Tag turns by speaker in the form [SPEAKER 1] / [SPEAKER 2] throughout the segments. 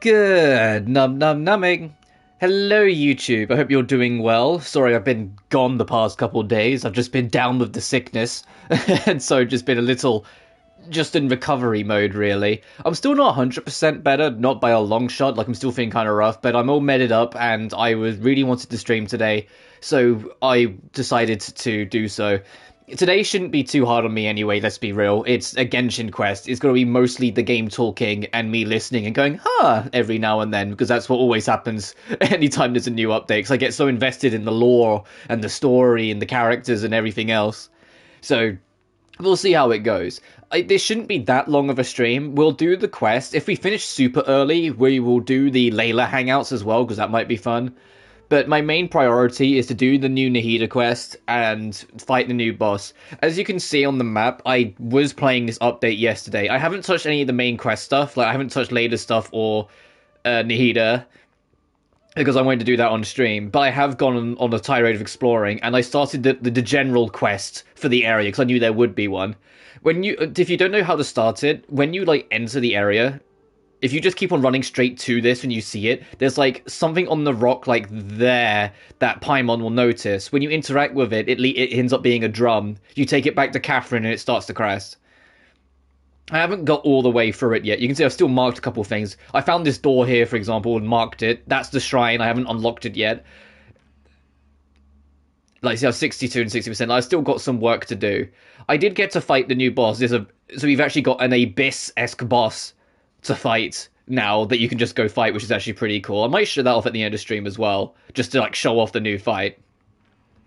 [SPEAKER 1] Good num num numbing. Hello YouTube, I hope you're doing well. Sorry I've been gone the past couple of days, I've just been down with the sickness, and so just been a little, just in recovery mode really. I'm still not 100% better, not by a long shot, like I'm still feeling kind of rough, but I'm all medded up and I was really wanted to stream today, so I decided to do so. Today shouldn't be too hard on me anyway, let's be real. It's a Genshin quest. It's going to be mostly the game talking and me listening and going, huh, every now and then, because that's what always happens anytime there's a new update, because I get so invested in the lore and the story and the characters and everything else. So, we'll see how it goes. This shouldn't be that long of a stream. We'll do the quest. If we finish super early, we will do the Layla hangouts as well, because that might be fun. But my main priority is to do the new Nahida quest and fight the new boss. As you can see on the map, I was playing this update yesterday. I haven't touched any of the main quest stuff, like I haven't touched Layla stuff or Nahida, because I wanted to do that on stream. But I have gone on a tirade of exploring, and I started the general quest for the area, because I knew there would be one. If you don't know how to start it, when you like enter the area, if you just keep on running straight to this when you see it, there's like something on the rock like there that Paimon will notice. When you interact with it, it ends up being a drum. You take it back to Catherine and it starts to crest. I haven't got all the way through it yet. You can see I've still marked a couple of things. I found this door here, for example, and marked it. That's the shrine. I haven't unlocked it yet. Like, see, I have 62 and 60%. I've still got some work to do. I did get to fight the new boss. So we've actually got an Abyss-esque boss to fight now that you can just go fight, which is actually pretty cool. I might show that off at the end of stream as well, just to like show off the new fight.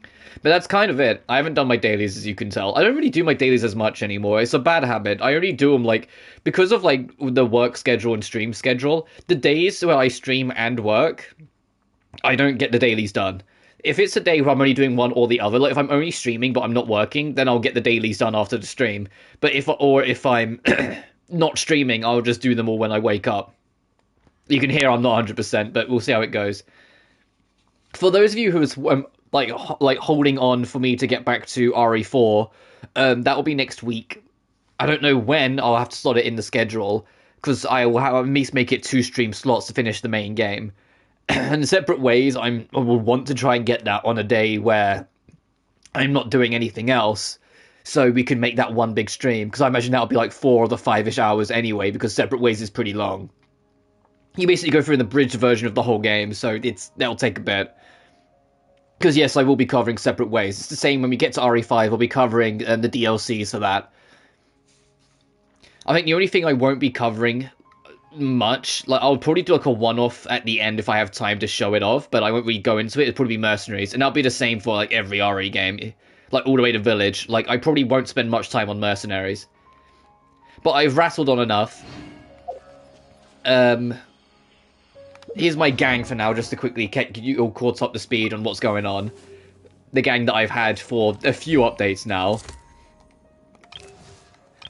[SPEAKER 1] But that's kind of it. I haven't done my dailies, as you can tell. I don't really do my dailies as much anymore. It's a bad habit. I only do them like because of like the work schedule and stream schedule. The days where I stream and work, I don't get the dailies done. If it's a day where I'm only doing one or the other, like if I'm only streaming but I'm not working, then I'll get the dailies done after the stream. But if I'm not streaming, I'll just do them all when I wake up. You can hear I'm not 100%, but we'll see how it goes. For those of you who is like holding on for me to get back to RE4, that will be next week. I don't know when. I'll have to slot it in the schedule because I will have at least make it 2 stream slots to finish the main game. And separate ways, I will want to try and get that on a day where I'm not doing anything else, so we can make that one big stream, because I imagine that'll be like 4 or the 5-ish hours anyway, because Separate Ways is pretty long. You basically go through the bridged version of the whole game, so that'll take a bit. Because yes, I will be covering Separate Ways. It's the same when we get to RE5, I'll be covering the DLCs for that. I think the only thing I won't be covering much, like I'll probably do like a one-off at the end if I have time to show it off, but I won't really go into it. It'll probably be Mercenaries, and that'll be the same for like every RE game, like all the way to Village. Like I probably won't spend much time on Mercenaries, but I've rattled on enough. Here's my gang for now, just to quickly get you all caught up to speed on what's going on. The gang that I've had for a few updates now.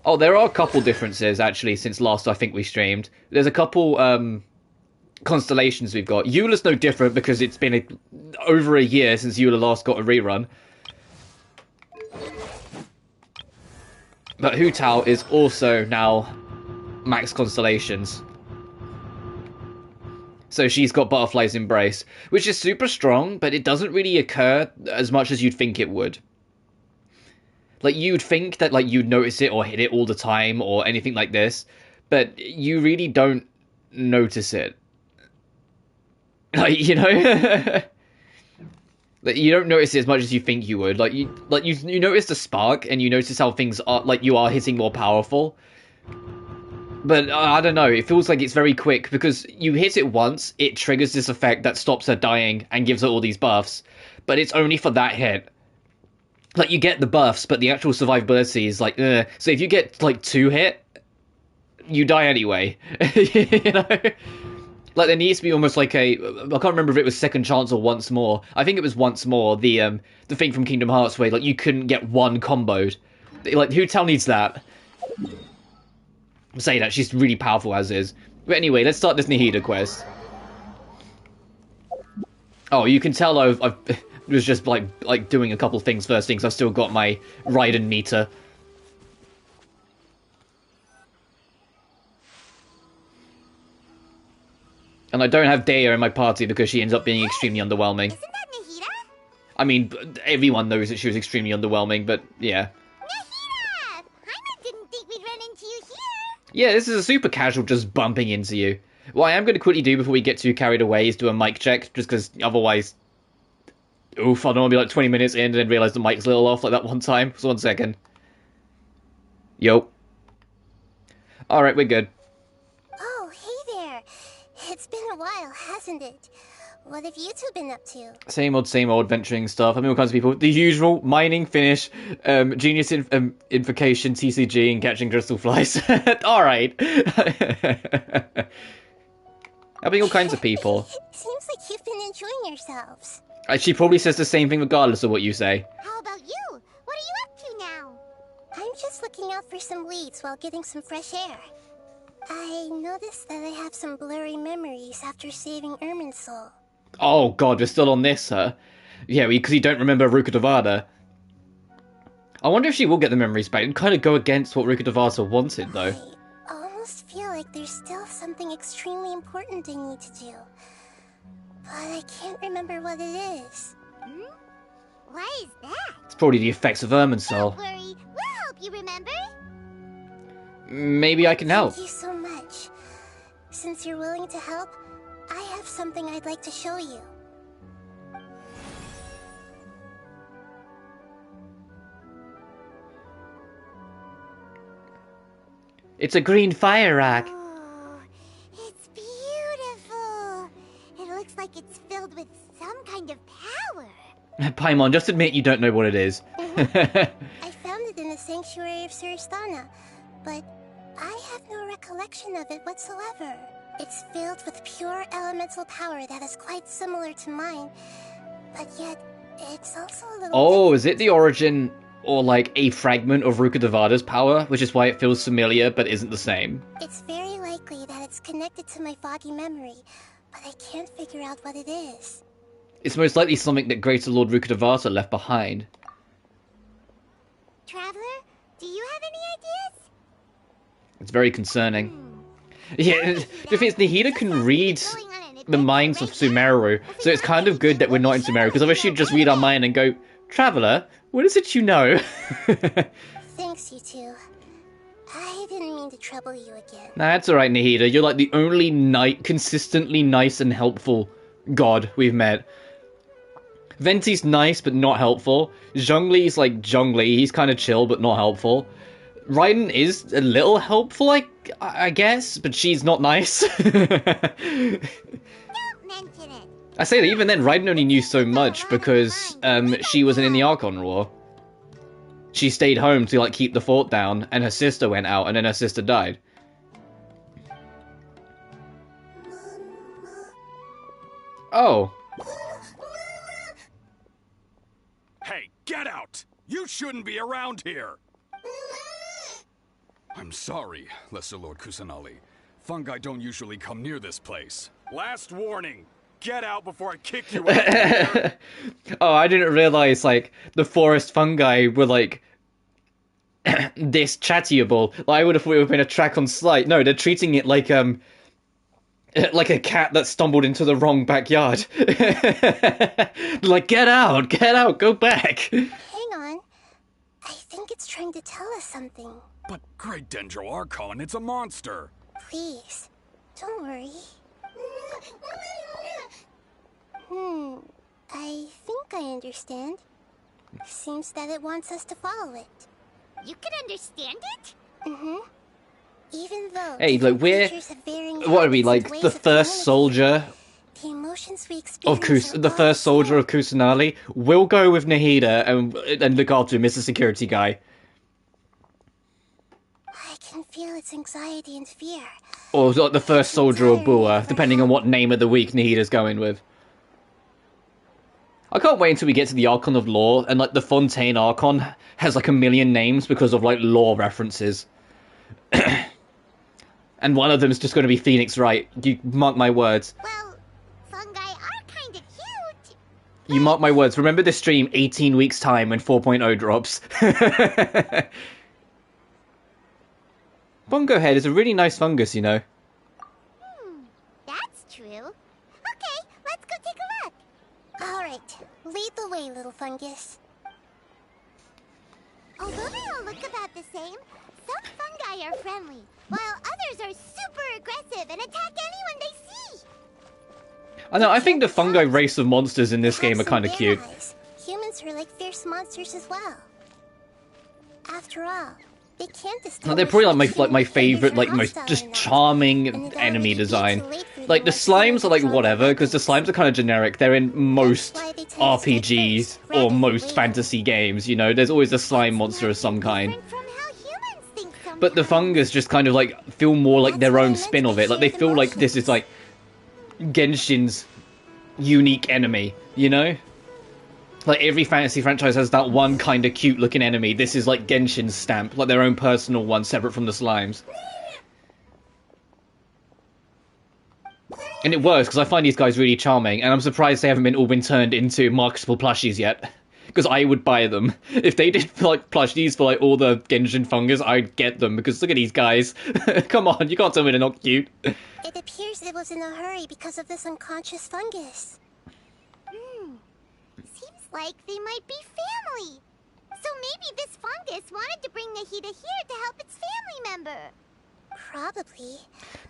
[SPEAKER 1] Oh, there are a couple differences, actually, since last I think we streamed. There's a couple, constellations we've got. Eula's no different, because it's been over a year since Eula last got a rerun. But Hu Tao is also now max constellations. So she's got Butterfly's Embrace, which is super strong, but it doesn't really occur as much as you'd think it would. Like, you'd think that, like, you'd notice it or hit it all the time or anything like this, but you really don't notice it. Like, you know? Like, you don't notice it as much as you think you would. Like, you notice the spark, and you notice how things are, like, you are hitting more powerful. But, I don't know, it feels like it's very quick, because you hit it once, it triggers this effect that stops her dying and gives her all these buffs, but it's only for that hit. Like, you get the buffs, but the actual survivability is like, So if you get, like, 2 hit, you die anyway. You know? Like, there needs to be almost like I can't remember if it was second chance or once more. I think it was once more, the thing from Kingdom Hearts where, like, you couldn't get one comboed. Like, Hu Tao needs that. I'm saying that, she's really powerful as is. But anyway, let's start this Nahida quest. Oh, you can tell I've was just like doing a couple things first things. I've still got my Raiden meter. And I don't have Dea in my party because she ends up being extremely underwhelming.
[SPEAKER 2] Isn't that Nahida?
[SPEAKER 1] I mean, everyone knows that she was extremely underwhelming, but yeah.
[SPEAKER 2] Nahida! Paimon didn't think we'd run into you here.
[SPEAKER 1] Yeah, this is a super casual just bumping into you. What I am going to quickly do before we get too carried away is do a mic check, just because otherwise... Oof, I don't want to be like 20 minutes in and then realise the mic's a little off like that one time. So 1 second. Yo. Alright, we're good.
[SPEAKER 2] Oh, hey there. It's been a while, hasn't it? What have you two been up to?
[SPEAKER 1] Same old venturing stuff. I mean, all kinds of people. The usual, mining, finish, genius invocation, TCG, and catching crystal flies. Alright. Helping all kinds of people.
[SPEAKER 2] Seems like you've been enjoying yourselves.
[SPEAKER 1] She probably says the same thing regardless of what you say.
[SPEAKER 2] How about you? What are you up to now? I'm just looking out for some leads while getting some fresh air. I noticed that I have some blurry memories after saving Ermin's soul.
[SPEAKER 1] Oh god, we're still on this, huh? Yeah, because you don't remember Ruka Devada. I wonder if she will get the memories back and kind of go against what Ruka Devada wanted, though.
[SPEAKER 2] I almost feel like there's still something extremely important I need to do. But I can't remember what it is. Why is that?
[SPEAKER 1] It's probably the effects of Ermin's soul.
[SPEAKER 2] Don't worry, we'll help you remember.
[SPEAKER 1] Maybe I can help.
[SPEAKER 2] Thank you so much. Since you're willing to help, I have something I'd like to show you.
[SPEAKER 1] It's a green fire rock.
[SPEAKER 2] Oh, it's beautiful. It looks like it's filled with some kind of power.
[SPEAKER 1] Paimon, just admit you don't know what it is.
[SPEAKER 2] I found it in the sanctuary of Suristana, but I have no recollection of it whatsoever. It's filled with pure elemental power that is quite similar to mine, but yet it's also a little...
[SPEAKER 1] Oh, is it the origin or like a fragment of Ruka Devada's power, which is why it feels familiar but isn't the same?
[SPEAKER 2] It's very likely that it's connected to my foggy memory, but I can't figure out what it is.
[SPEAKER 1] It's most likely something that Greater Lord Ruka Devada left behind.
[SPEAKER 2] Traveler, do you have any ideas?
[SPEAKER 1] It's very concerning. Yeah, the thing is, Nahida can read the minds of Sumeru, so it's kind of good that we're not in Sumeru, because otherwise she'd just read our mind and go, Traveler, what is it you know?
[SPEAKER 2] Thanks, you two. I didn't mean to trouble you again.
[SPEAKER 1] Nah, it's alright, Nahida. You're like the only consistently nice and helpful god we've met. Venti's nice, but not helpful. Zhongli's like Zhongli. He's kind of chill, but not helpful. Raiden is a little helpful, I guess, but she's not nice.
[SPEAKER 2] Don't mention it.
[SPEAKER 1] I say that even then, Raiden only knew so much because she wasn't in the Archon War. She stayed home to like keep the fort down, and her sister went out, and then her sister died. Oh.
[SPEAKER 3] Hey, get out! You shouldn't be around here! I'm sorry, Lesser Lord Kusanali. Fungi don't usually come near this place. Last warning! Get out before I kick you out of here!
[SPEAKER 1] Oh, I didn't realize, like, the forest fungi were, like, this chattyable. Like, I would have thought it would have been a track on slight. No, they're treating it like a cat that stumbled into the wrong backyard. Like, get out, go back.
[SPEAKER 2] Hang on. I think it's trying to tell us something.
[SPEAKER 3] But Great Dendro Archon, it's a monster!
[SPEAKER 2] Please, don't worry. I think I understand. Seems that it wants us to follow it. You can understand it? Even though...
[SPEAKER 1] Hey, like, what are we, like, the first soldier
[SPEAKER 2] the emotions we
[SPEAKER 1] of
[SPEAKER 2] experience
[SPEAKER 1] the first soldier of Kusanali? We'll go with Nahida and look after him as a security guy.
[SPEAKER 2] I can feel its anxiety and fear.
[SPEAKER 1] Or like the first soldier of Bua, depending on what name of the week Nahida's going with. I can't wait until we get to the Archon of Law, and like the Fontaine Archon has like a million names because of like law references. And one of them is just going to be Phoenix Wright. You mark my words.
[SPEAKER 2] Well, fungi are kind of cute.
[SPEAKER 1] You mark my words. Remember this stream 18 weeks time when 4.0 drops. Bongo Head is a really nice fungus, you know.
[SPEAKER 2] That's true. Lead the way, little fungus. Although they all look about the same, some fungi are friendly, while others are super aggressive and attack anyone they see.
[SPEAKER 1] I know, I think the fungi race of monsters in this game are kind of cute.
[SPEAKER 2] Humans are like fierce monsters as well. After all, they can't distinguish.
[SPEAKER 1] They're probably like my favorite, like most just charming enemy design. Like the slimes are like whatever, because the slimes are kind of generic. They're in most RPGs or most fantasy games. You know, there's always a slime monster of some kind. But the fungus just kind of like feel more like their own spin of it. Like they feel like this is like Genshin's unique enemy. You know. Like, every fantasy franchise has that one kind of cute-looking enemy. This is, like, Genshin's stamp. Like, their own personal one, separate from the slimes. And it works, because I find these guys really charming, and I'm surprised they haven't all been turned into marketable plushies yet. Because I would buy them. If they did, like, plushies for, like, all the Genshin fungus, I'd get them, because look at these guys. Come on, you can't tell me they're not cute.
[SPEAKER 2] It appears it was in a hurry because of this unconscious fungus. Like they might be family. So maybe this fungus wanted to bring Nahida here to help its family member. Probably.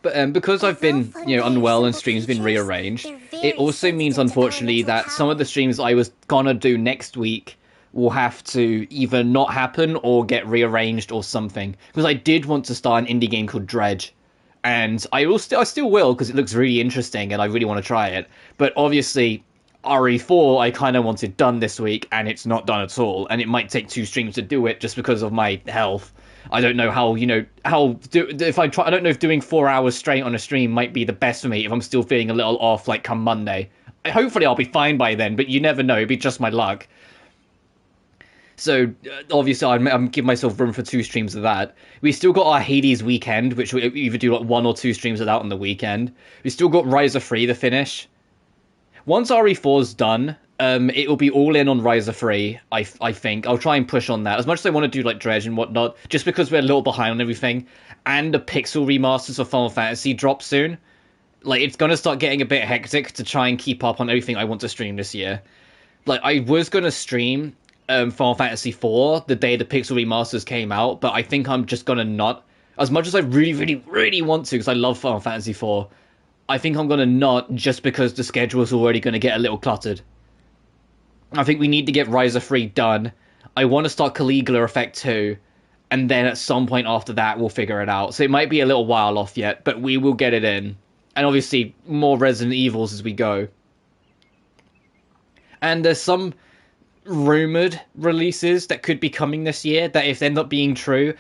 [SPEAKER 1] But because I've been, you know, unwell and streams been rearranged, it also means, unfortunately, that some of the streams I was gonna do next week will have to either not happen or get rearranged or something. Because I did want to start an indie game called Dredge. And I still will, because it looks really interesting and I really want to try it. But obviously, RE4 I kind of wanted done this week, and it's not done at all, and it might take 2 streams to do it just because of my health. I don't know how, you know, I don't know if doing 4 hours straight on a stream might be the best for me if I'm still feeling a little off, like, come Monday. Hopefully I'll be fine by then, but you never know, it'd be just my luck. So, obviously, I'm giving myself room for 2 streams of that. We still got our Hades weekend, which we either do, like, 1 or 2 streams of that on the weekend. We still got Riser 3 to finish. Once RE4's done, it will be all in on Riser 3, I think. I'll try and push on that. As much as I want to do, like, Dredge and whatnot, just because we're a little behind on everything, and the pixel remasters of Final Fantasy drop soon, like, it's going to start getting a bit hectic to try and keep up on everything I want to stream this year. Like, I was going to stream Final Fantasy 4 the day the pixel remasters came out, but I think I'm just going to not. As much as I really, really, really want to, because I love Final Fantasy 4, I think I'm going to not, just because the schedule is already going to get a little cluttered. I think we need to get Riser 3 done. I want to start Caligula Effect 2, and then at some point after that, we'll figure it out. So it might be a little while off yet, but we will get it in. And obviously, more Resident Evils as we go. And there's some rumoured releases that could be coming this year, that if they end up being true,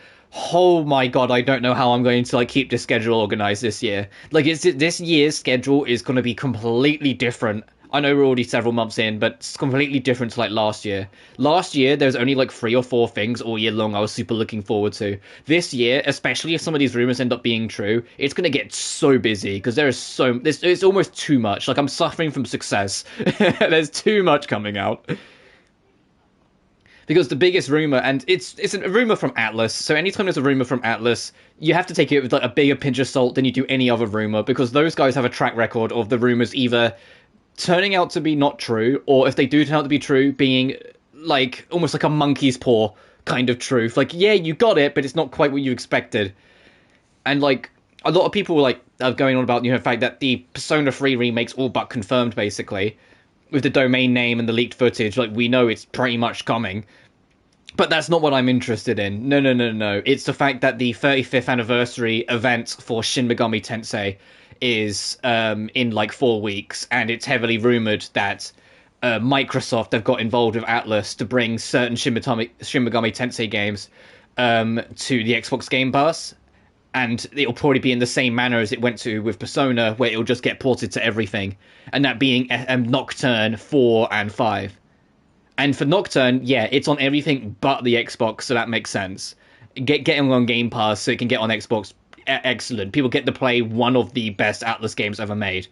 [SPEAKER 1] oh my god, I don't know how I'm going to, like, keep this schedule organized this year. Like, this year's schedule is going to be completely different. I know we're already several months in, but it's completely different to, like, last year. Last year, there was only, like, 3 or 4 things all year long I was super looking forward to. This year, especially if some of these rumors end up being true, it's going to get so busy, because it's almost too much. Like, I'm suffering from success. There's too much coming out. Because the biggest rumor, and it's a rumor from Atlas, so anytime there's a rumor from Atlas, you have to take it with, like, a bigger pinch of salt than you do any other rumor, because those guys have a track record of the rumors either turning out to be not true, or if they do turn out to be true, being, like, almost like a monkey's paw kind of truth. Like, yeah, you got it, but it's not quite what you expected. And, like, a lot of people, like, are going on about, you know, the fact that the Persona 3 remake's all but confirmed, basically. With the domain name and the leaked footage, like, we know it's pretty much coming. But that's not what I'm interested in. No. It's the fact that the 35th anniversary event for Shin Megami Tensei is in, like, 4 weeks, and it's heavily rumoured that Microsoft have got involved with Atlas to bring certain Shin Megami Tensei games to the Xbox Game Pass. And it'll probably be in the same manner as it went to with Persona, where it'll just get ported to everything. And that being Nocturne 4 and 5. And for Nocturne, yeah, it's on everything but the Xbox, so that makes sense. Getting on Game Pass so it can get on Xbox, excellent. People get to play one of the best Atlas games ever made.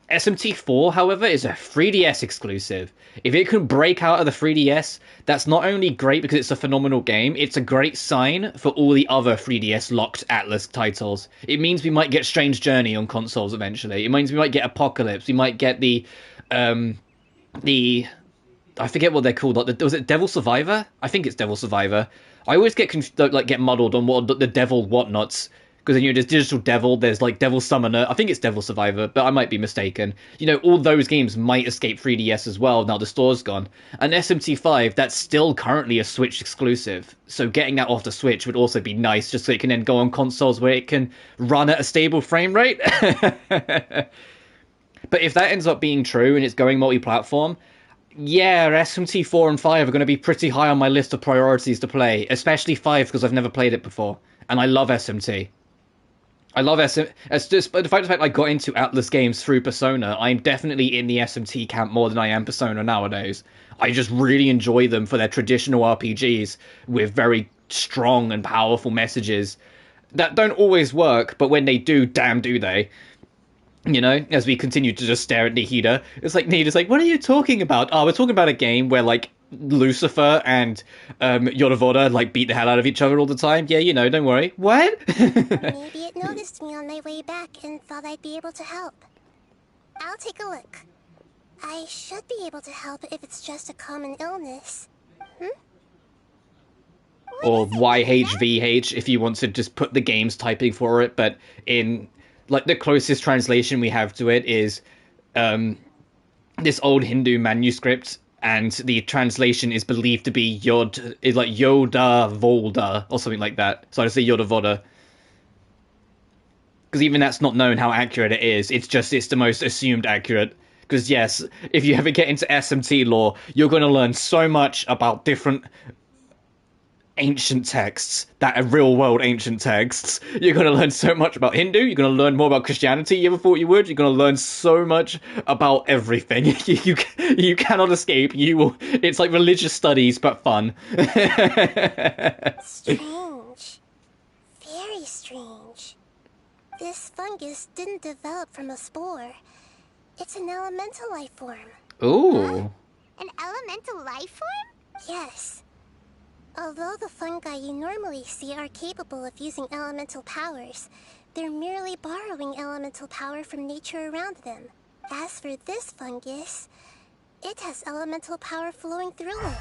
[SPEAKER 1] SMT4, however, is a 3DS exclusive. If it can break out of the 3DS, that's not only great because it's a phenomenal game, it's a great sign for all the other 3DS-locked Atlas titles. It means we might get Strange Journey on consoles eventually. It means we might get Apocalypse. We might get the I forget what they're called. Like, was it Devil Survivor? I think it's Devil Survivor. I always get get muddled on what the Devil whatnots. Because there's Digital Devil, there's like Devil Summoner. I think it's Devil Survivor, but I might be mistaken. All those games might escape 3DS as well. Now the store's gone. And SMT5, that's still currently a Switch exclusive. So getting that off the Switch would also be nice, just so it can then go on consoles where it can run at a stable frame rate. But if that ends up being true and it's going multi-platform, yeah, SMT4 and 5 are going to be pretty high on my list of priorities to play, especially 5 because I've never played it before. And I love SMT. I love SMT. It's just the fact I got into Atlas games through Persona. I'm definitely in the SMT camp more than I am Persona nowadays. I just really enjoy them for their traditional RPGs with very strong and powerful messages that don't always work, but when they do, damn do they. As we continue to just stare at Nahida, it's like Nahida's like, what are you talking about? Oh, we're talking about a game where like Lucifer and Yorovoda like beat the hell out of each other all the time. Yeah, don't worry. What?
[SPEAKER 2] Maybe it noticed me on my way back and thought I'd be able to help. I'll take a look. I should be able to help if it's just a common illness.
[SPEAKER 1] Or YHVH if you want to just put the game's typing for it, but in like the closest translation we have to it is this old Hindu manuscript, and the translation is believed to be Yoda Volda or something like that. So I say Yoda Voda. Because even that's not known how accurate it is. It's the most assumed accurate. Because yes, if you ever get into SMT lore, you're going to learn so much about different ancient texts that are real world ancient texts. You're going to learn so much about Hindu. You're going to learn more about Christianity you ever thought you would. You're going to learn so much about everything. You cannot escape. It's like religious studies but fun.
[SPEAKER 2] Strange. Very strange. This fungus didn't develop from a spore. It's an elemental life form.
[SPEAKER 1] Ooh.
[SPEAKER 2] Huh? An elemental life form? Yes. Although the fungi you normally see are capable of using elemental powers, they're merely borrowing elemental power from nature around them. As for this fungus, it has elemental power flowing through it.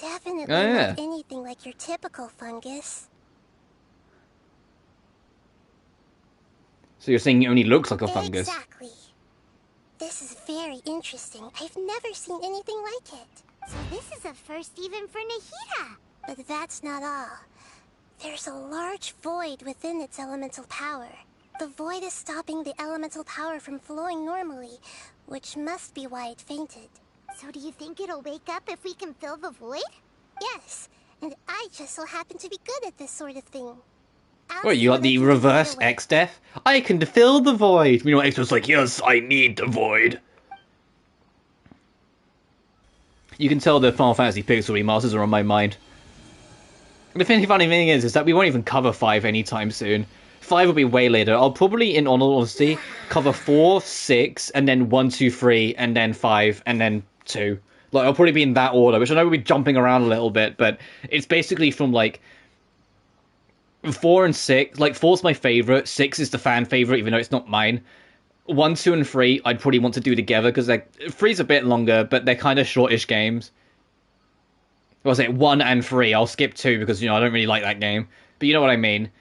[SPEAKER 2] Definitely not anything like your typical fungus.
[SPEAKER 1] So you're saying it only looks like a fungus?
[SPEAKER 2] Exactly. This is very interesting. I've never seen anything like it. So this is a first even for Nahida. But that's not all. There's a large void within its elemental power. The void is stopping the elemental power from flowing normally, which must be why it fainted. So do you think it'll wake up if we can fill the void? Yes, and I just so happen to be good at this sort of thing.
[SPEAKER 1] Wait, you got the reverse X-Death? I can fill the void! Meanwhile, X-Death's like, yes, I need the void. You can tell the Final Fantasy Pixel remasters are on my mind. The funny thing is that we won't even cover 5 anytime soon. 5 will be way later. I'll probably, in all honesty, cover 4, 6, and then 1, 2, 3, and then 5, and then 2. Like, I'll probably be in that order, which I know we'll be jumping around a little bit, but it's basically from, like, 4 and 6. Like, 4's my favourite, 6 is the fan favourite, even though it's not mine. 1, 2, and 3, I'd probably want to do together, because 3's a bit longer, but they're kind of shortish games. Well, I say 1 and 3, I'll skip 2, because, I don't really like that game. But you know what I mean.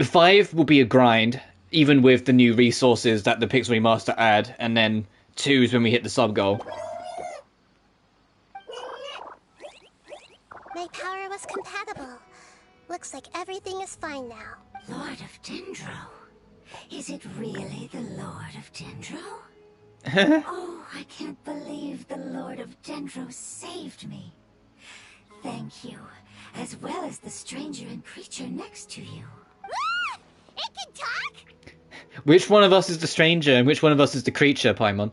[SPEAKER 1] 5 will be a grind, even with the new resources that the Pixel Remaster add, and then 2 is when we hit the sub-goal.
[SPEAKER 2] My power was compatible. Looks like everything is fine now.
[SPEAKER 4] Lord of Dendro. Is it really the Lord of Dendro? Oh, I can't believe the Lord of Dendro saved me. Thank you, as well as the stranger and creature next to you.
[SPEAKER 2] Ah! It can talk?
[SPEAKER 1] Which one of us is the stranger and which one of us is the creature, Paimon?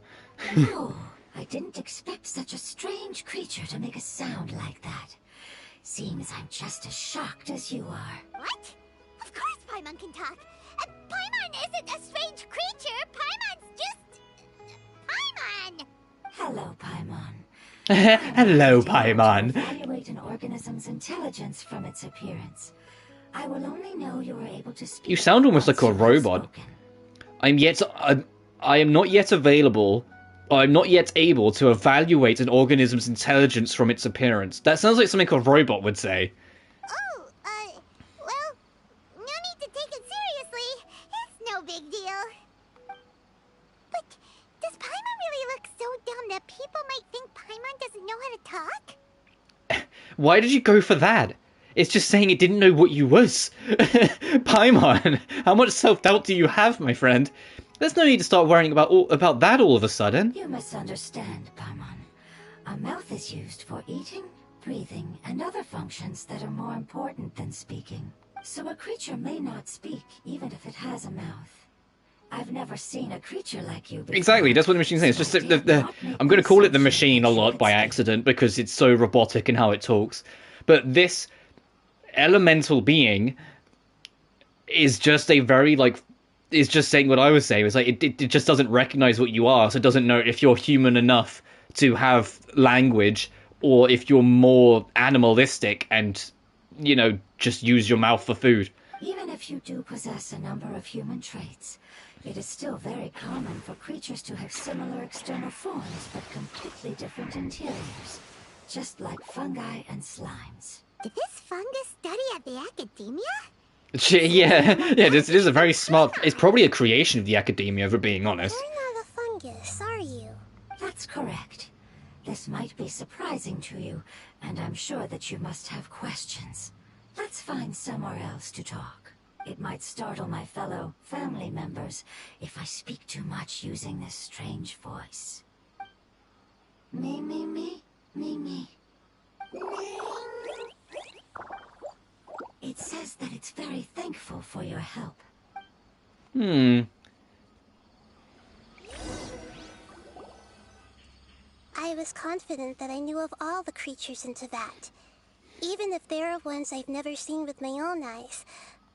[SPEAKER 4] No, I didn't expect such a strange creature to make a sound like that. Seems I'm just as shocked as you are.
[SPEAKER 2] What? Of course Paimon can talk. Paimon isn't a strange creature. Paimon's just... Paimon!
[SPEAKER 4] Hello, Paimon.
[SPEAKER 1] Hello, Paimon.
[SPEAKER 4] Evaluate an organism's intelligence from its appearance. I will only know you are able to speak.
[SPEAKER 1] You sound almost like a robot. I am not yet available I'm not yet able to evaluate an organism's intelligence from its appearance. That sounds like something a robot would say.
[SPEAKER 2] Oh, well, no need to take it seriously. It's no big deal. But does Paimon really look so dumb that people might think Paimon doesn't know how to talk?
[SPEAKER 1] Why did you go for that? It's just saying it didn't know what you was. Paimon, how much self-doubt do you have, my friend? There's no need to start worrying about that all of a sudden.
[SPEAKER 4] You misunderstand, Paimon. A mouth is used for eating, breathing, and other functions that are more important than speaking. So a creature may not speak, even if it has a mouth. I've never seen a creature like you before.
[SPEAKER 1] Exactly, that's what the machine's saying. It's just I'm going to call it the machine a lot by accident because it's so robotic in how it talks. But this elemental being is just a very, is just saying what I was saying. It's like, it just doesn't recognize what you are, so it doesn't know if you're human enough to have language, or if you're more animalistic and, just use your mouth for food.
[SPEAKER 4] Even if you do possess a number of human traits, it is still very common for creatures to have similar external forms, but completely different interiors. Just like fungi and slimes.
[SPEAKER 2] Did this fungus study at the academia?
[SPEAKER 1] Yeah, this is a very smart... It's probably a creation of the academia, for being honest.
[SPEAKER 2] You're not a fungus, are you?
[SPEAKER 4] That's correct. This might be surprising to you, and I'm sure that you must have questions. Let's find somewhere else to talk. It might startle my fellow family members if I speak too much using this strange voice. Me, me, me, me, me. It says that it's very thankful for your help.
[SPEAKER 2] I was confident that I knew of all the creatures in Teyvat. Even if there are ones I've never seen with my own eyes,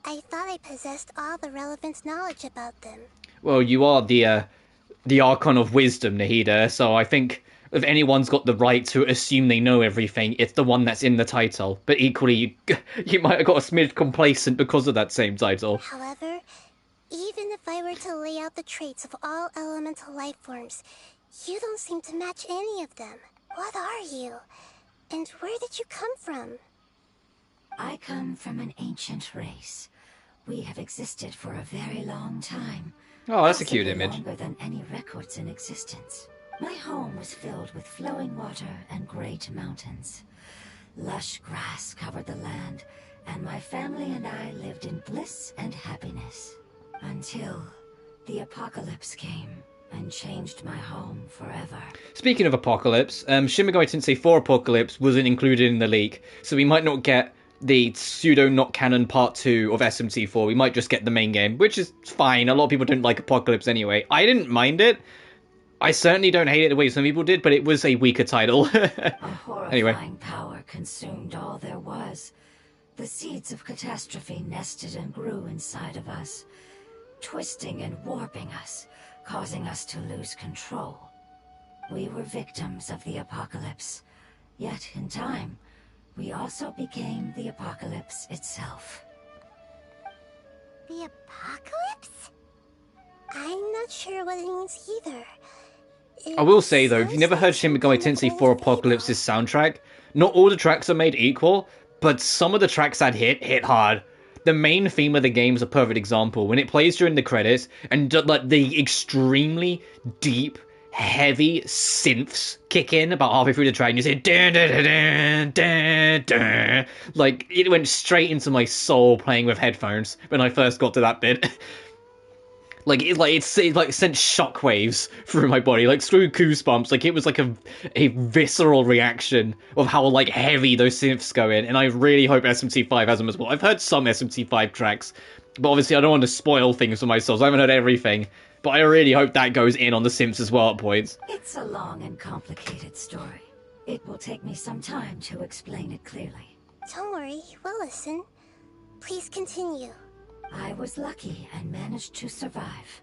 [SPEAKER 2] I thought I possessed all the relevant knowledge about them.
[SPEAKER 1] Well, you are the Archon of Wisdom, Nahida, so I think if anyone's got the right to assume they know everything, it's the one that's in the title. But equally, you might have got a smidge complacent because of that same title.
[SPEAKER 2] However, even if I were to lay out the traits of all elemental life forms, you don't seem to match any of them. What are you? And where did you come from?
[SPEAKER 4] I come from an ancient race. We have existed for a very long time.
[SPEAKER 1] Oh, that's a cute
[SPEAKER 4] possibly
[SPEAKER 1] image.
[SPEAKER 4] Longer than any records in existence. My home was filled with flowing water and great mountains. Lush grass covered the land, and my family and I lived in bliss and happiness. Until the apocalypse came and changed my home forever.
[SPEAKER 1] Speaking of Apocalypse, Shin Megami Tensei 4 Apocalypse wasn't included in the leak, so we might not get the pseudo-not canon part 2 of SMT4. We might just get the main game, which is fine. A lot of people don't like Apocalypse anyway. I didn't mind it. I certainly don't hate it the way some people did, but it was a weaker title.
[SPEAKER 4] A horrifying
[SPEAKER 1] Anyway.
[SPEAKER 4] power consumed all there was. The seeds of catastrophe nested and grew inside of us, twisting and warping us, causing us to lose control. We were victims of the apocalypse, yet in time, we also became the apocalypse itself.
[SPEAKER 2] The apocalypse? I'm not sure what it means either.
[SPEAKER 1] I will say though, if you've never heard Shin Megami Tensei 4 Apocalypse's soundtrack, not all the tracks are made equal, but some of the tracks that hit hard. The main theme of the game is a perfect example. When it plays during the credits, and like the extremely deep, heavy synths kick in about halfway through the track, and you say dun, dun, dun, dun, dun, dun. Like it went straight into my soul playing with headphones when I first got to that bit. It sent shockwaves through my body, like through goosebumps. Like it was like a visceral reaction of how like heavy those synths go in, and I really hope SMT5 has them as well. I've heard some SMT5 tracks, but obviously I don't want to spoil things for myself, so I haven't heard everything. But I really hope that goes in on the synths as well at points.
[SPEAKER 4] It's a long and complicated story. It will take me some time to explain it clearly.
[SPEAKER 2] Don't worry, we'll listen. Please continue.
[SPEAKER 4] I was lucky and managed to survive.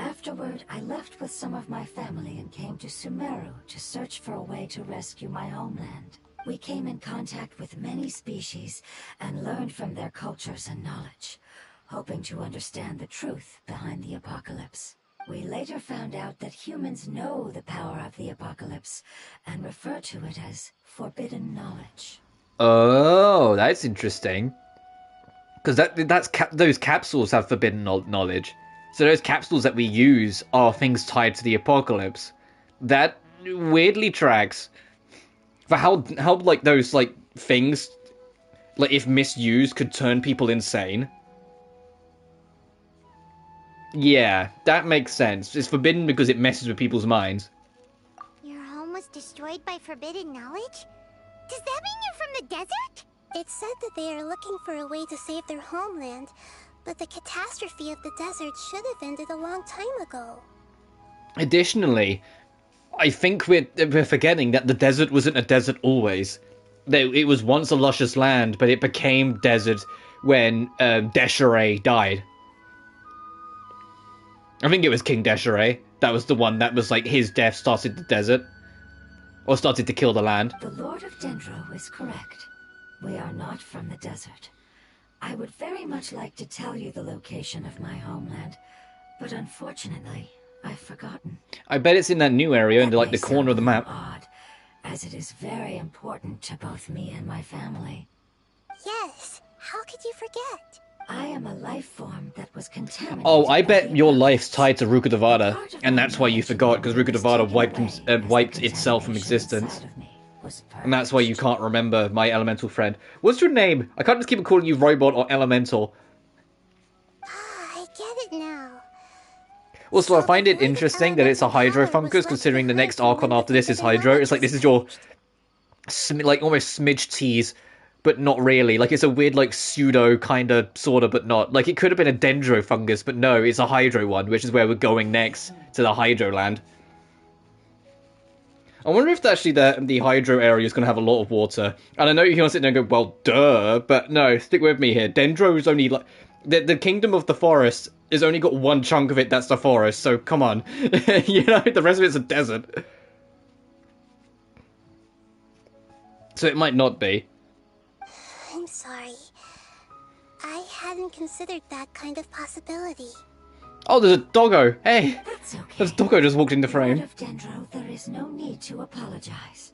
[SPEAKER 4] Afterward, I left with some of my family and came to Sumeru to search for a way to rescue my homeland. We came in contact with many species and learned from their cultures and knowledge, hoping to understand the truth behind the apocalypse. We later found out that humans know the power of the apocalypse and refer to it as forbidden knowledge.
[SPEAKER 1] Oh, that's interesting. Because those capsules have forbidden knowledge. So those capsules that we use are things tied to the apocalypse. That weirdly tracks. For how like those like things, like if misused, could turn people insane. Yeah, that makes sense. It's forbidden because it messes with people's minds.
[SPEAKER 2] Your home was destroyed by forbidden knowledge? Does that mean you're from the desert? It said that they are looking for a way to save their homeland, but the catastrophe of the desert should have ended a long time ago. Additionally,
[SPEAKER 1] I think we're forgetting that the desert wasn't a desert always. It was once a luscious land, but it became desert when Desiree died. I think it was King Desiree. That was the one that was like his death started the desert. Or started to kill the land.
[SPEAKER 4] The Lord of Dendro is correct. We are not from the desert. I would very much like to tell you the location of my homeland, but unfortunately, I've forgotten.
[SPEAKER 1] I bet it's in that new area, in like the corner of the map.
[SPEAKER 4] Odd, as it is very important to both me and my family.
[SPEAKER 2] Yes, how could you forget?
[SPEAKER 4] I am a life form that was contaminated.
[SPEAKER 1] Oh, I bet your life's tied to Rukkhadevata, and that's why you forgot, because Rukkhadevata wiped itself from existence. And that's why you can't remember my elemental friend. What's your name? I can't just keep calling you robot or elemental.
[SPEAKER 2] I get it now.
[SPEAKER 1] Also, I find it interesting that it's a hydro fungus, considering the next Archon after this is hydro. It's like, this is your, like, almost smidge tease, but not really. Like, it's a weird, like, pseudo, kinda, sorta, but not. Like, it could have been a dendro fungus, but no, it's a hydro one, which is where we're going next, to the hydro land. I wonder if actually the hydro area is going to have a lot of water. And I know you can sit there and go, well, duh, but no, stick with me here. Dendro is only, like, the kingdom of the forest has only got one chunk of it that's the forest, so come on. You know, the rest of it's a desert. So it might not be.
[SPEAKER 2] I'm sorry. I hadn't considered that kind of possibility.
[SPEAKER 1] Oh, there's a doggo. Hey,
[SPEAKER 4] that's okay.
[SPEAKER 1] There's a doggo just walked in the frame.
[SPEAKER 4] Lord of Dendro, there is no need to apologize.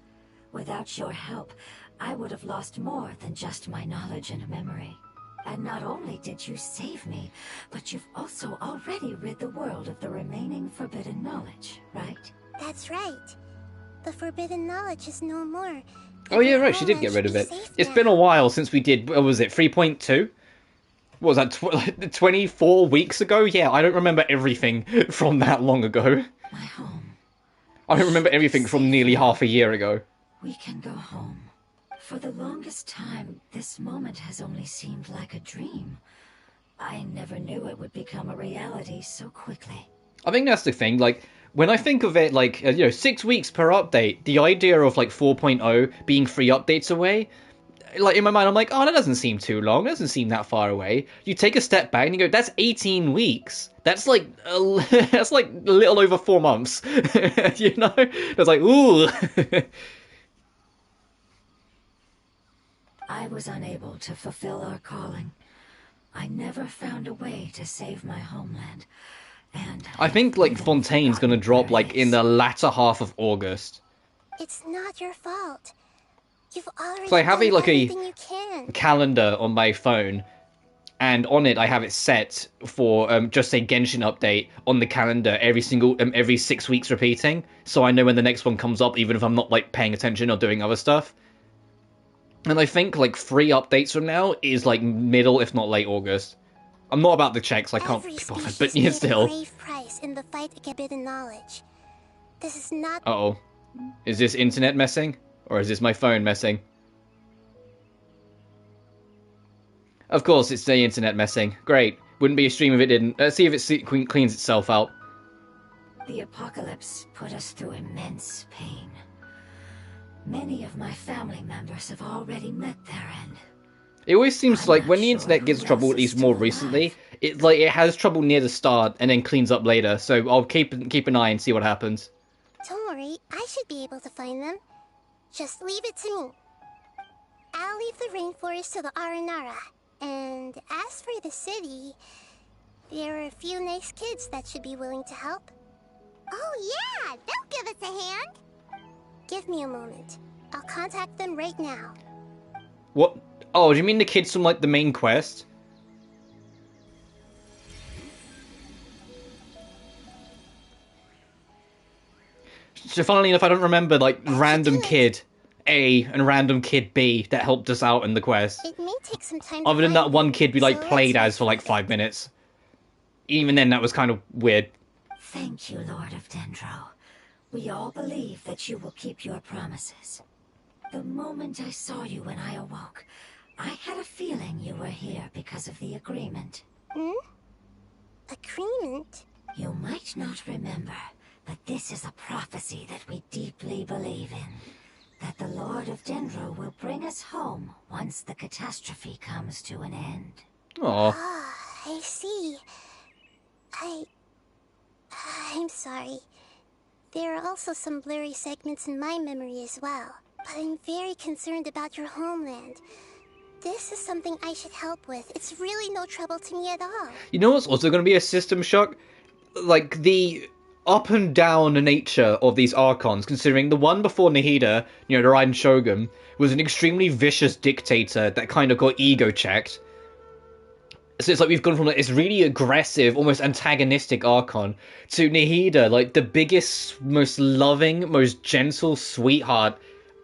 [SPEAKER 4] Without your help, I would have lost more than just my knowledge and memory. And not only did you save me, but you've also already rid the world of the remaining forbidden knowledge, right?
[SPEAKER 2] That's right. The forbidden knowledge is no more.
[SPEAKER 1] Oh yeah, right, she did get rid of it. It's been a while since we did, what was it, 3.2? What was that, 24 weeks ago? Yeah, I don't remember everything from that long ago.
[SPEAKER 4] My home.
[SPEAKER 1] I don't remember everything from nearly half a year ago.
[SPEAKER 4] We can go home. For the longest time, this moment has only seemed like a dream. I never knew it would become a reality so quickly.
[SPEAKER 1] I think that's the thing, like, when I think of it, like, 6 weeks per update, the idea of, like, 4.0 being 3 updates away, like, in my mind, I'm like, oh, that doesn't seem too long, it doesn't seem that far away. You take a step back and you go, that's 18 weeks. That's like, that's like a little over 4 months. You know? It's like, ooh.
[SPEAKER 4] I was unable to fulfill our calling. I never found a way to save my homeland. And
[SPEAKER 1] I think, like, Fontaine's gonna drop, like, in the latter half of August.
[SPEAKER 2] It's not your fault. You've already
[SPEAKER 1] So I have
[SPEAKER 2] everything you can.
[SPEAKER 1] Calendar on my phone, and on it I have it set for just say Genshin update on the calendar every 6 weeks repeating, so I know when the next one comes up, even if I'm not like paying attention or doing other stuff. And I think like 3 updates from now is like middle, if not late August. I'm not about to check, so I can't be bothered, but yeah, still.
[SPEAKER 2] A brave price in the fight against forbidden knowledge. This is not.
[SPEAKER 1] Uh-oh. Is this internet messing? Or is this my phone messing? Of course, it's the internet messing. Great. Wouldn't be a stream if it didn't. Let's see if it cleans itself out.
[SPEAKER 4] The apocalypse put us through immense pain. Many of my family members have already met their end.
[SPEAKER 1] It always seems like when the internet gets trouble, at least more recently, it's like it has trouble near the start and then cleans up later. So I'll keep an eye and see what happens.
[SPEAKER 2] Don't worry, I should be able to find them. Just leave it to me. I'll leave the rainforest to the Aranara. And as for the city, There are a few nice kids that should be willing to help. Oh yeah, they'll give us a hand. Give me a moment. I'll contact them right now.
[SPEAKER 1] What? Oh, do you mean the kids from, like, the main quest? So funnily enough, I don't remember, like, random kid A and random kid B that helped us out in the quest.
[SPEAKER 2] It may take some time.
[SPEAKER 1] Other than that one kid we, like,
[SPEAKER 2] so
[SPEAKER 1] played
[SPEAKER 2] let's
[SPEAKER 1] as for, like, 5 minutes. Even then, that was kind of weird.
[SPEAKER 4] Thank you, Lord of Dendro. We all believe that you will keep your promises. The moment I saw you when I awoke, I had a feeling you were here because of the agreement.
[SPEAKER 2] Agreement?
[SPEAKER 4] You might not remember, but this is a prophecy that we deeply believe in. That the Lord of Dendro will bring us home once the catastrophe comes to an end.
[SPEAKER 1] Aw.
[SPEAKER 2] Ah, I see. I'm sorry. There are also some blurry segments in my memory as well. But I'm very concerned about your homeland. This is something I should help with. It's really no trouble to me at all.
[SPEAKER 1] You know what's also going to be a system shock? Like, the up and down nature of these Archons, considering the one before Nahida, you know, the Raiden Shogun, was an extremely vicious dictator that kind of got ego checked. So it's like we've gone from like this really aggressive, almost antagonistic Archon to Nahida, like the biggest, most loving, most gentle sweetheart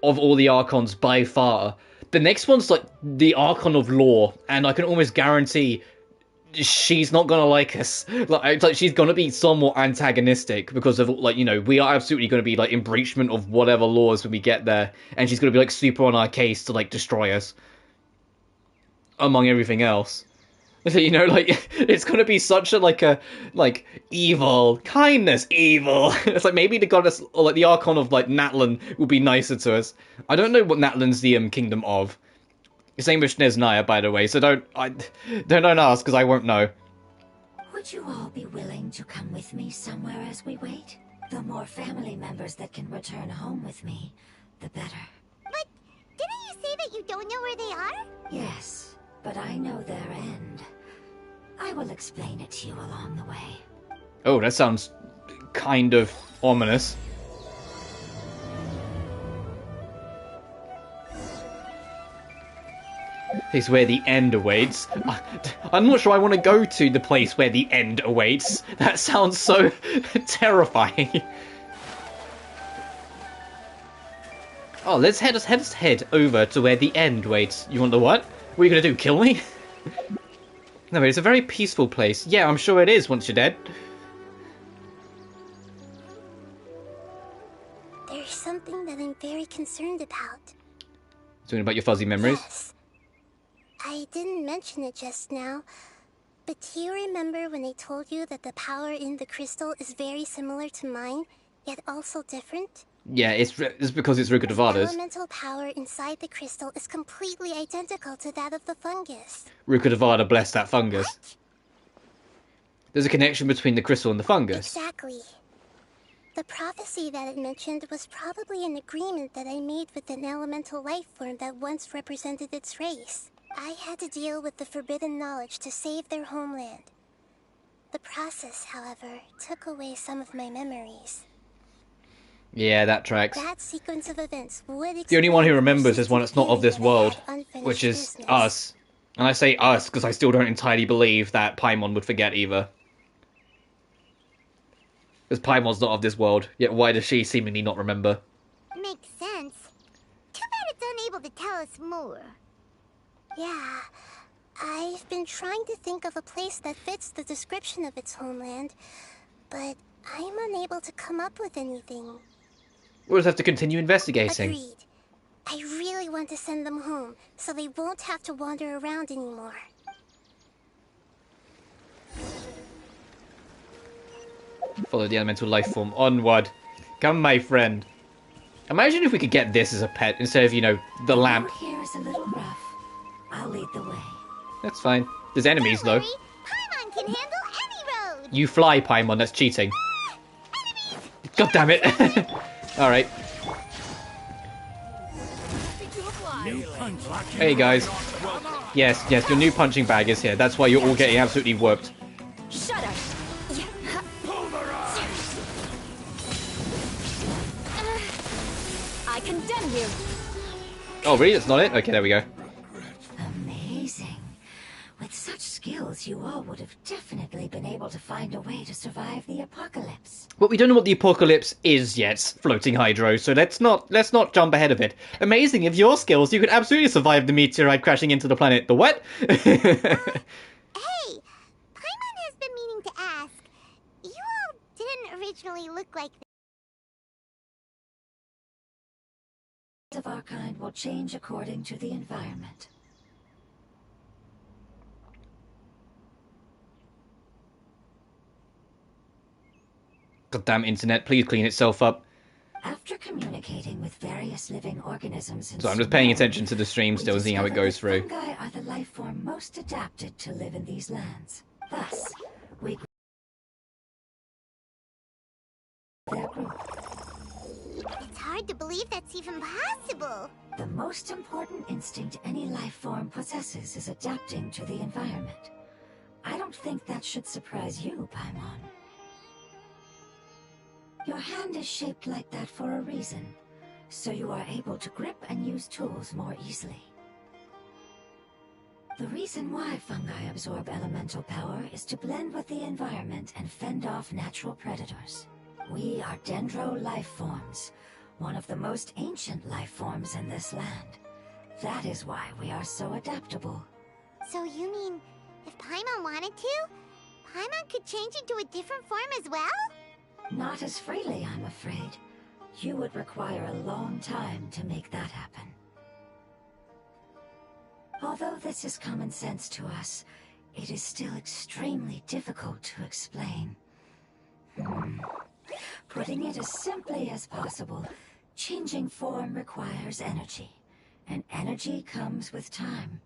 [SPEAKER 1] of all the Archons by far. The next one's like the Archon of Law, and I can almost guarantee she's not gonna like us. Like she's gonna be somewhat antagonistic because of, like, you know, we are absolutely gonna be like in breachment of whatever laws when we get there, and she's gonna be like super on our case to like destroy us, among everything else. You know, like, it's gonna be such a, like, evil, kindness, evil. It's like, maybe the goddess, or like, the Archon of, like, Natlan will be nicer to us. I don't know what Natlan's the, kingdom of. Same with Nesnaya, by the way, so don't ask, because I won't know.
[SPEAKER 4] Would you all be willing to come with me somewhere as we wait? The more family members that can return home with me, the better.
[SPEAKER 2] But didn't you say that you don't know where they are?
[SPEAKER 4] Yes, but I know their end. I will explain it to you along the way.
[SPEAKER 1] Oh, that sounds kind of ominous. It's where the end awaits. I'm not sure I want to go to the place where the end awaits. That sounds so terrifying. Oh, let's head over to where the end waits. You want the what? What are you gonna do? Kill me? No, it's a very peaceful place. Yeah, I'm sure it is once you're dead.
[SPEAKER 2] There's something that I'm very concerned about.
[SPEAKER 1] Talking about your fuzzy memories?
[SPEAKER 2] Yes. I didn't mention it just now, but do you remember when I told you that the power in the crystal is very similar to mine, yet also different?
[SPEAKER 1] Yeah, it's because it's Rukkhadevada's.
[SPEAKER 2] The elemental power inside the crystal is completely identical to that of the fungus.
[SPEAKER 1] Rukkhadevada blessed that fungus.
[SPEAKER 2] What?
[SPEAKER 1] There's a connection between the crystal and the fungus.
[SPEAKER 2] Exactly. The prophecy that it mentioned was probably an agreement that I made with an elemental life form that once represented its race. I had to deal with the forbidden knowledge to save their homeland. The process, however, took away some of my memories.
[SPEAKER 1] Yeah, that tracks.
[SPEAKER 2] That sequence of events would
[SPEAKER 1] The only one who remembers is
[SPEAKER 2] explain
[SPEAKER 1] one that's not of this world,
[SPEAKER 2] unfinished
[SPEAKER 1] which is
[SPEAKER 2] business.
[SPEAKER 1] us. And I say us because I still don't entirely believe that Paimon would forget either. Because Paimon's not of this world, yet why does she seemingly not remember?
[SPEAKER 2] Makes sense. Too bad it's unable to tell us more. Yeah, I've been trying to think of a place that fits the description of its homeland, but I'm unable to come up with anything.
[SPEAKER 1] We'll just have to continue investigating.
[SPEAKER 2] Agreed. I really want to send them home, so they won't have to wander around anymore.
[SPEAKER 1] Follow the elemental life form onward. Come, my friend. Imagine if we could get this as a pet instead of, you know, the lamp.
[SPEAKER 4] Out here is a little rough. I'll lead the way.
[SPEAKER 1] That's fine. There's enemies,
[SPEAKER 2] Don't
[SPEAKER 1] though.
[SPEAKER 2] worry, Paimon can handle any road.
[SPEAKER 1] You fly, Paimon. That's cheating. God damn it. Alright. Hey, guys. Yes, your new punching bag is here. That's why you're all getting absolutely whooped.
[SPEAKER 5] I condemn you.
[SPEAKER 1] Oh, really? That's not it? Okay, there we go.
[SPEAKER 4] Amazing. With such skills, you all would have definitely been able to find a way to survive the apocalypse.
[SPEAKER 1] But we don't know what the apocalypse is yet, Floating Hydro, so let's not jump ahead of it. Amazing, if your skills, you could absolutely survive the meteorite crashing into the planet. The what?
[SPEAKER 2] Hey, Paimon has been meaning to ask. You all didn't originally look like this.
[SPEAKER 4] Of our kind will change according to the environment.
[SPEAKER 1] Goddamn internet, please clean itself up.
[SPEAKER 4] After communicating with various living organisms in
[SPEAKER 1] So I'm just paying attention to the stream still, seeing how it goes through.
[SPEAKER 4] Fungi are the life form most adapted to live in these lands. Thus, we their group.
[SPEAKER 2] It's hard to believe that's even possible.
[SPEAKER 4] The most important instinct any life form possesses is adapting to the environment. I don't think that should surprise you, Paimon. Your hand is shaped like that for a reason, so you are able to grip and use tools more easily. The reason why fungi absorb elemental power is to blend with the environment and fend off natural predators. We are dendro life forms, one of the most ancient life forms in this land. That is why we are so adaptable.
[SPEAKER 2] So you mean, if Paimon wanted to, Paimon could change into a different form as well?
[SPEAKER 4] Not as freely, I'm afraid. You would require a long time to make that happen. Although this is common sense to us, it is still extremely difficult to explain. Putting it as simply as possible, changing form requires energy, and energy comes with time.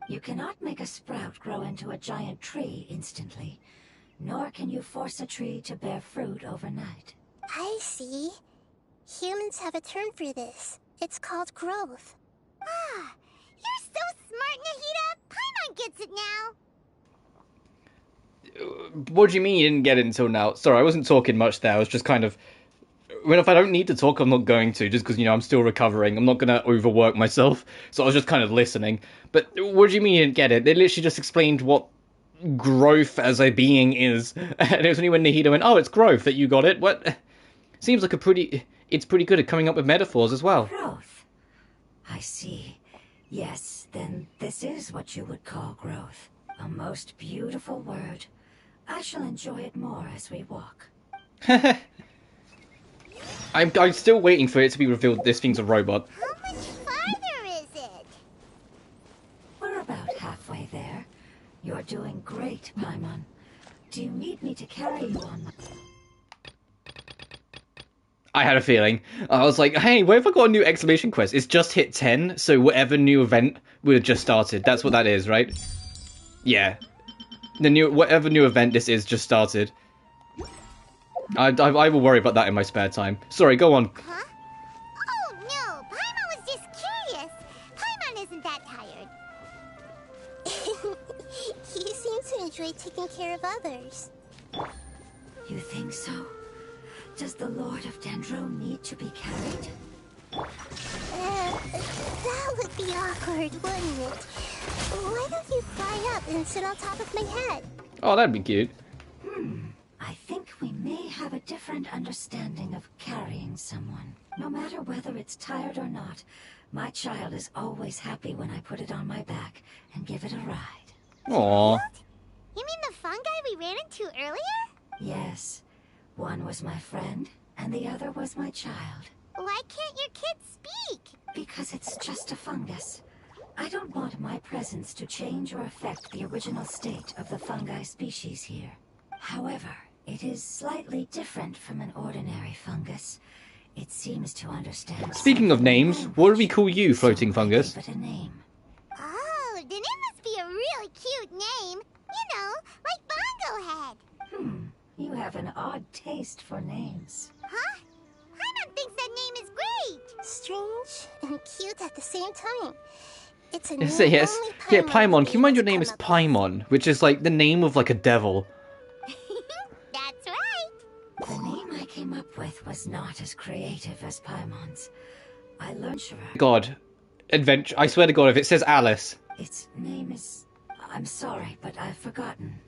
[SPEAKER 4] You cannot make a sprout grow into a giant tree instantly, nor can you force a tree to bear fruit overnight.
[SPEAKER 2] I see. Humans have a term for this. It's called growth. Ah, you're so smart, Nahida! Paimon gets it now!
[SPEAKER 1] What do you mean you didn't get it until now? Sorry, I wasn't talking much there. I was just kind of... Well, if I don't need to talk, I'm not going to, just because, you know, I'm still recovering. I'm not going to overwork myself. So I was just kind of listening. But what do you mean you didn't get it? They literally just explained what growth as a being is. And it was only when Nahida went, oh, it's growth, that you got it. What? Seems like it's pretty good at coming up with metaphors as well.
[SPEAKER 4] Growth. I see. Yes, then this is what you would call growth. A most beautiful word. I shall enjoy it more as we walk.
[SPEAKER 1] I'm still waiting for it to be revealed this thing's a robot.
[SPEAKER 2] How much farther is it?
[SPEAKER 4] We're about halfway there. You're doing great, Paimon. Do you need me to carry you on my...
[SPEAKER 1] I had a feeling. I was like, hey, where have I got a new exclamation quest? It's just hit 10, so whatever new event would have just started. That's what that is, right? Yeah. Whatever new event this is just started. I will worry about that in my spare time. Sorry, go on.
[SPEAKER 2] Huh? Oh no, Paimon was just curious. Paimon isn't that tired. He seems to enjoy taking care of others.
[SPEAKER 4] You think so? Does the Lord of Dendro need to be carried?
[SPEAKER 2] That would be awkward, wouldn't it? Why don't you fly up and sit on top of my head?
[SPEAKER 1] Oh, that'd be cute.
[SPEAKER 4] I think we may have a different understanding of carrying someone. No matter whether it's tired or not, my child is always happy when I put it on my back and give it a ride.
[SPEAKER 1] Aww.
[SPEAKER 2] You mean the fungi we ran into earlier?
[SPEAKER 4] Yes. One was my friend, and the other was my child.
[SPEAKER 2] Why can't your kid speak?
[SPEAKER 4] Because it's just a fungus. I don't want my presence to change or affect the original state of the fungi species here. However, it is slightly different from an ordinary fungus. It seems to understand...
[SPEAKER 1] Speaking of names, what do we call you, floating fungus?
[SPEAKER 4] Give it a name.
[SPEAKER 2] Oh, then it must be a really cute name. You know, like Bongo Head.
[SPEAKER 4] You have an odd taste for names.
[SPEAKER 2] Huh? Paimon thinks that name is great. Strange and cute at the same time. It's a name
[SPEAKER 1] Yes, yes.
[SPEAKER 2] only
[SPEAKER 1] Yeah,
[SPEAKER 2] Paimon
[SPEAKER 1] Paimon.
[SPEAKER 2] would
[SPEAKER 1] Can
[SPEAKER 2] be
[SPEAKER 1] you mind
[SPEAKER 2] able
[SPEAKER 1] your
[SPEAKER 2] to
[SPEAKER 1] name
[SPEAKER 2] come
[SPEAKER 1] is
[SPEAKER 2] up with.
[SPEAKER 1] Paimon, which is like the name of like a devil.
[SPEAKER 2] That's right.
[SPEAKER 4] The name I came up with was not as creative as Paimon's. I learned
[SPEAKER 1] God. Adventure. I swear to God, if it says Alice.
[SPEAKER 4] Its name is... I'm sorry, but I've forgotten.